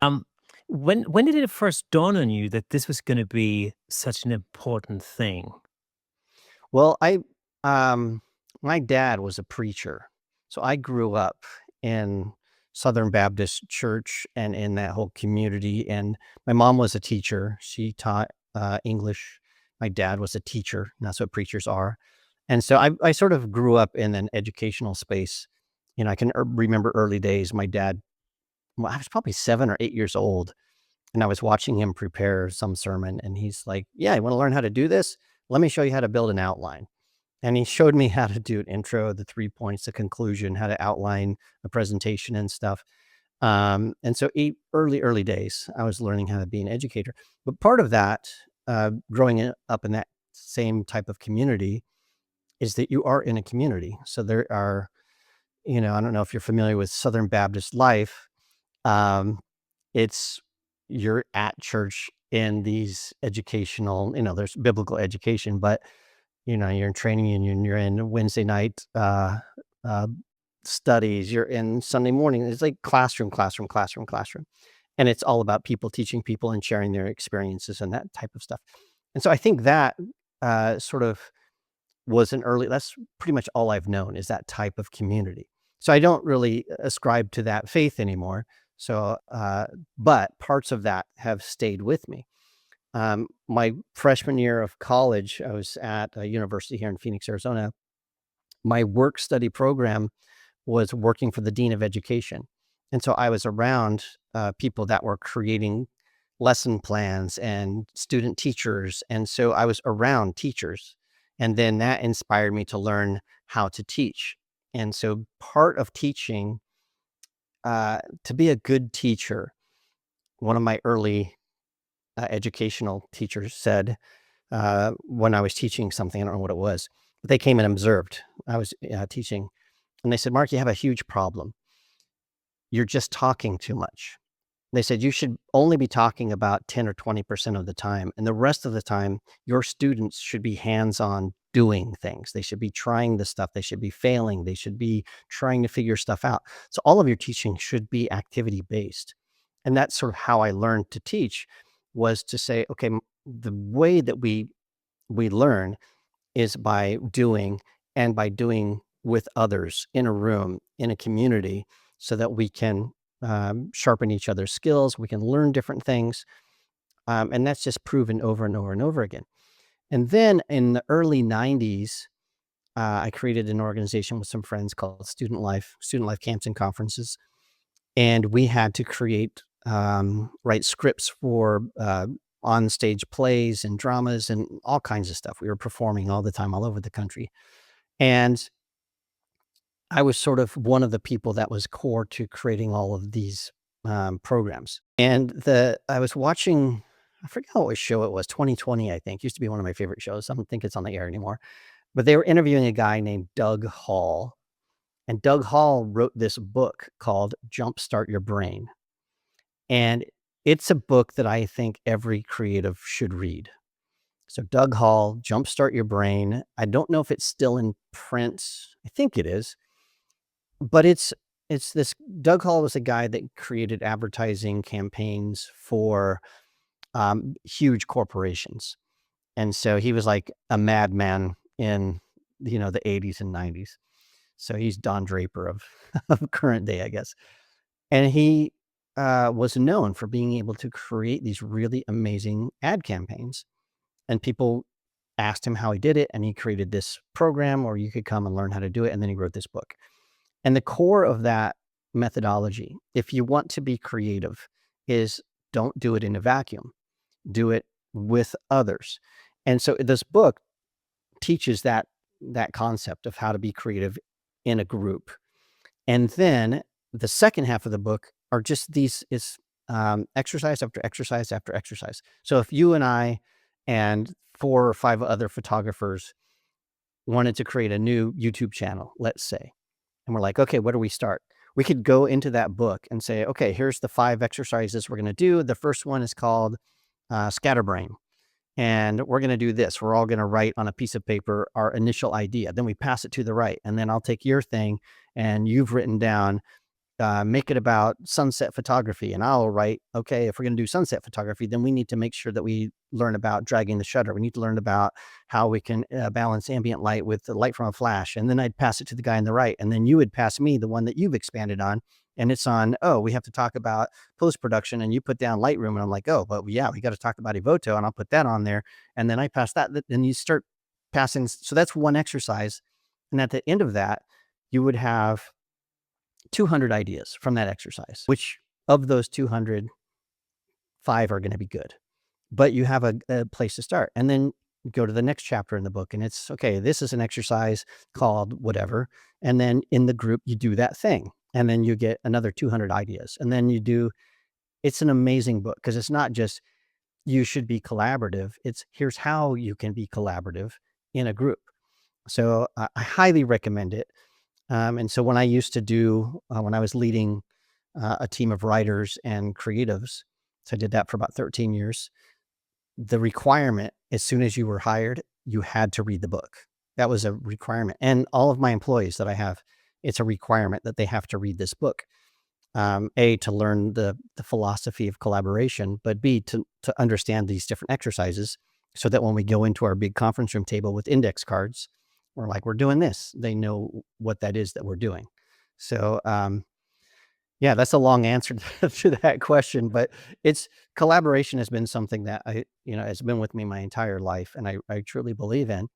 Um, when did it first dawn on you that this was gonna be such an important thing? Well, um, my dad was a preacher, so I grew up in Southern Baptist church and in that whole community. And my mom was a teacher; she taught English. My dad was a teacher, and that's what preachers are. And so I sort of grew up in an educational space. I can remember early days. My dad, well, I was probably 7 or 8 years old, and I was watching him prepare some sermon, and he's like, "Yeah, you want to learn how to do this? Let me show you how to build an outline." And he showed me how to do an intro, the 3 points, the conclusion, how to outline a presentation and stuff. And so early days, I was learning how to be an educator. But part of that, up in that same type of community is that you are in a community. So there are, I don't know if you're familiar with Southern Baptist life. Um, it's you're at church in these educational, there's biblical education, but you're in training union, you're in Wednesday night, uh, studies, you're in Sunday morning. It's like classroom, classroom, classroom, classroom. And it's all about people teaching people and sharing their experiences and that type of stuff. And so I think that sort of that's pretty much all I've known is that type of community. So I don't really ascribe to that faith anymore. So, but parts of that have stayed with me. My freshman year of college, I was at a university here in Phoenix, Arizona. My work study program was working for the dean of education. And so I was around people that were creating lesson plans and student teachers. And so I was around teachers. And then that inspired me to learn how to teach. And so part of teaching, to be a good teacher, one of my early educational teachers said, when I was teaching something, I don't know what it was, but they came and observed. I was teaching, and they said, "Mark, you have a huge problem. You're just talking too much." They said, "You should only be talking about 10 or 20% of the time, and the rest of the time, your students should be hands-on doing things. They should be trying the stuff. They should be failing. They should be trying to figure stuff out. So all of your teaching should be activity-based." And that's sort of how I learned to teach, was to say, "Okay, the way that we learn is by doing, and by doing with others in a room, in a community, so that we can sharpen each other's skills. We can learn different things." And that's just proven over and over and over again. And then in the early 90s, I created an organization with some friends called Student Life Camps and Conferences. And we had to write scripts for on stage plays and dramas and all kinds of stuff. We were performing all the time, all over the country. And I was sort of one of the people that was core to creating all of these programs. And I was watching, I forget what show it was, 2020, I think, used to be one of my favorite shows. I don't think it's on the air anymore. But they were interviewing a guy named Doug Hall. And Doug Hall wrote this book called Jumpstart Your Brain. And it's a book that I think every creative should read. So Doug Hall, Jumpstart Your Brain. I don't know if it's still in print. I think it is. But it's this Doug Hall was a guy that created advertising campaigns for huge corporations. And so he was like a madman in the 80s and 90s. So he's Don Draper of, of current day, I guess. And he was known for being able to create these really amazing ad campaigns. And people asked him how he did it. And he created this program where you could come and learn how to do it. And then he wrote this book. And the core of that methodology, if you want to be creative, is don't do it in a vacuum, do it with others. And so this book teaches that concept of how to be creative in a group. And then the second half of the book are just these is exercise after exercise after exercise. So if you and I and 4 or 5 other photographers wanted to create a new YouTube channel, let's say, and we're like, okay, where do we start? We could go into that book and say, okay, here's the 5 exercises we're going to do. The first one is called Scatterbrain. And we're going to do this. We're all going to write on a piece of paper our initial idea. Then we pass it to the right. And then I'll take your thing and you've written down make it about sunset photography. And I'll write, okay, if we're going to do sunset photography, then we need to make sure that we learn about dragging the shutter. We need to learn about how we can balance ambient light with the light from a flash. And then I'd pass it to the guy on the right. And then you would pass me the one that you've expanded on. And it's on, oh, we have to talk about post production. And you put down Lightroom. And I'm like, oh, but yeah, we got to talk about Evoto. And I'll put that on there. And then I pass that. Then you start passing. So that's one exercise. And at the end of that, you would have 200 ideas from that exercise, which of those 200, 5 are going to be good. But you have a place to start. And then go to the next chapter in the book. And it's okay, this is an exercise called whatever. And then in the group, you do that thing. And then you get another 200 ideas. And then you do, it's an amazing book because it's not just you should be collaborative. It's here's how you can be collaborative in a group. So I highly recommend it. And so when I used to do, when I was leading a team of writers and creatives, so I did that for about 13 years, the requirement, as soon as you were hired, you had to read the book. That was a requirement. And all of my employees that I have, it's a requirement that they have to read this book. A, to learn the philosophy of collaboration, but B, to understand these different exercises so that when we go into our big conference room table with index cards, we're like, we're doing this. They know what that is that we're doing. So, yeah, that's a long answer to that question, but it's collaboration has been something that has been with me my entire life, and I truly believe in.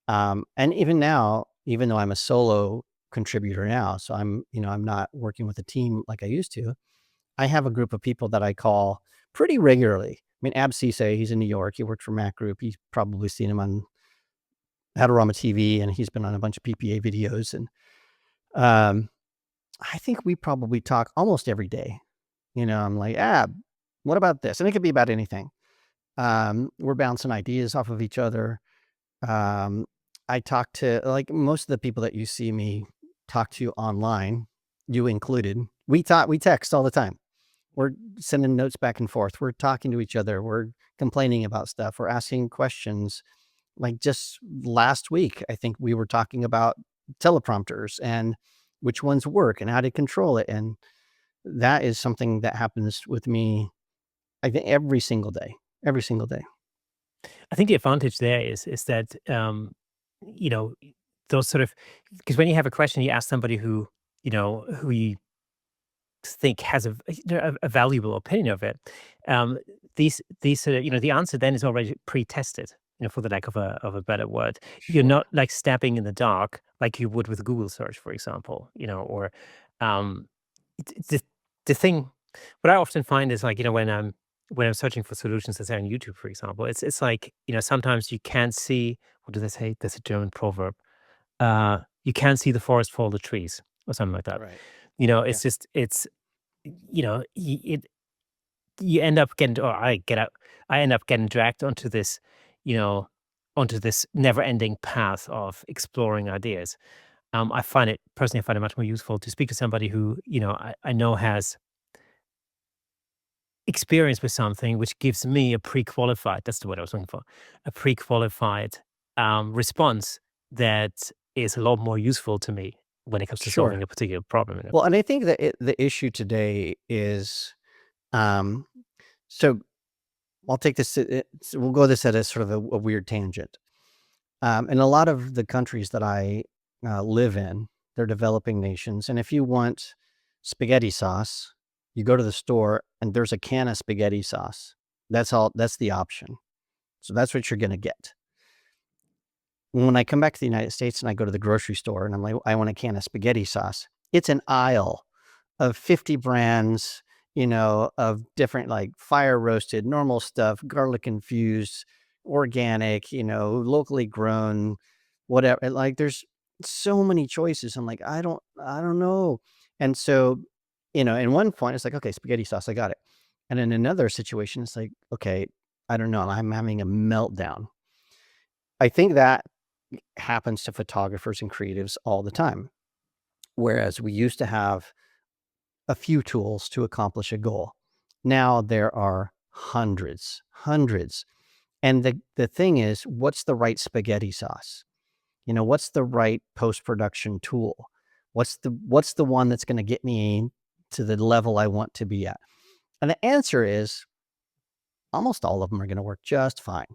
And even now, even though I'm a solo contributor now, so I'm not working with a team like I used to. I have a group of people that I call pretty regularly. I mean, Ab Cisse, he's in New York. He worked for Mac Group. You've probably seen him on Adorama TV, and he's been on a bunch of PPA videos. And um, I think we probably talk almost every day. I'm like, what about this? And it could be about anything. We're bouncing ideas off of each other. Um, I talk to like most of the people that you see me talk to online, you included. We text all the time. We're sending notes back and forth. We're talking to each other. We're complaining about stuff. We're asking questions. Like just last week, I think we were talking about teleprompters and which ones work and how to control it. And that is something that happens with me, I think, every single day. I think the advantage there is that you know those sort of because when you have a question, you ask somebody who you think has a valuable opinion of it. Um, these the answer then is already pre-tested. For the lack of a better word, you're Sure. not like stepping in the dark like you would with Google search, for example. Or um, it's the thing. What I often find is like when I'm searching for solutions, let's say on YouTube, for example, it's like sometimes you can't see. What do they say? There's a German proverb. You can't see the forest for all the trees, or something like that. Right. Yeah. It's just it's it you end up getting or I end up getting dragged you know, onto this never-ending path of exploring ideas. I find it much more useful to speak to somebody who, I know has experience with something which gives me a pre-qualified, that's the word I was looking for, a pre-qualified response that is a lot more useful to me when it comes to Sure. solving a particular problem. Well, and I think that the issue today is, um, so I'll take this. We'll go this at a sort of a weird tangent. In a lot of the countries that I live in, they're developing nations, and if you want spaghetti sauce, you go to the store and there's a can of spaghetti sauce. That's all. That's the option. So that's what you're going to get. When I come back to the United States and I go to the grocery store and I'm like, I want a can of spaghetti sauce. It's an aisle of 50 brands, of different like fire roasted, normal stuff, garlic infused, organic, locally grown, whatever. Like there's so many choices. I'm like, I don't know. And so, in one point it's like, okay, spaghetti sauce, I got it. And in another situation, it's like, okay, I don't know. I'm having a meltdown. I think that happens to photographers and creatives all the time. Whereas we used to have a few tools to accomplish a goal. Now there are hundreds, hundreds. And the thing is, what's the right spaghetti sauce? What's the right post-production tool? What's the one that's going to get me to the level I want to be at? And the answer is almost all of them are going to work just fine.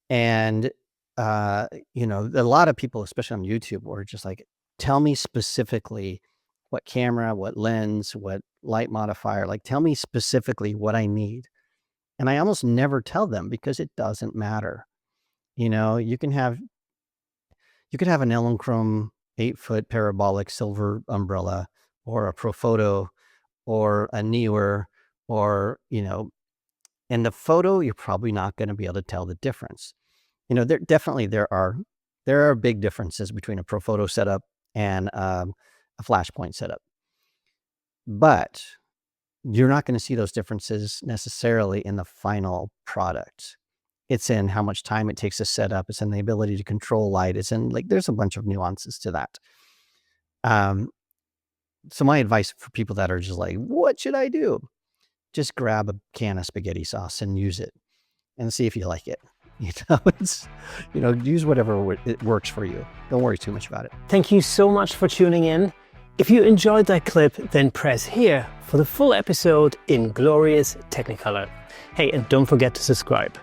And a lot of people, especially on YouTube, were just like, tell me specifically what camera, what lens, what light modifier, like tell me specifically what I need. And I almost never tell them because it doesn't matter. You could have an Elinchrom 8-foot parabolic silver umbrella or a Profoto or a Neewer or, in the photo, you're probably not going to be able to tell the difference. There are big differences between a Profoto setup and a Flashpoint setup, but you're not going to see those differences necessarily in the final product. It's in how much time it takes to set up. It's in the ability to control light. It's in there's a bunch of nuances to that. So my advice for people that are just like, what should I do? Just grab a can of spaghetti sauce and use it and see if you like it. Use whatever it works for you. Don't worry too much about it. Thank you so much for tuning in. If you enjoyed that clip, then press here for the full episode in glorious Technicolor. Hey, and don't forget to subscribe.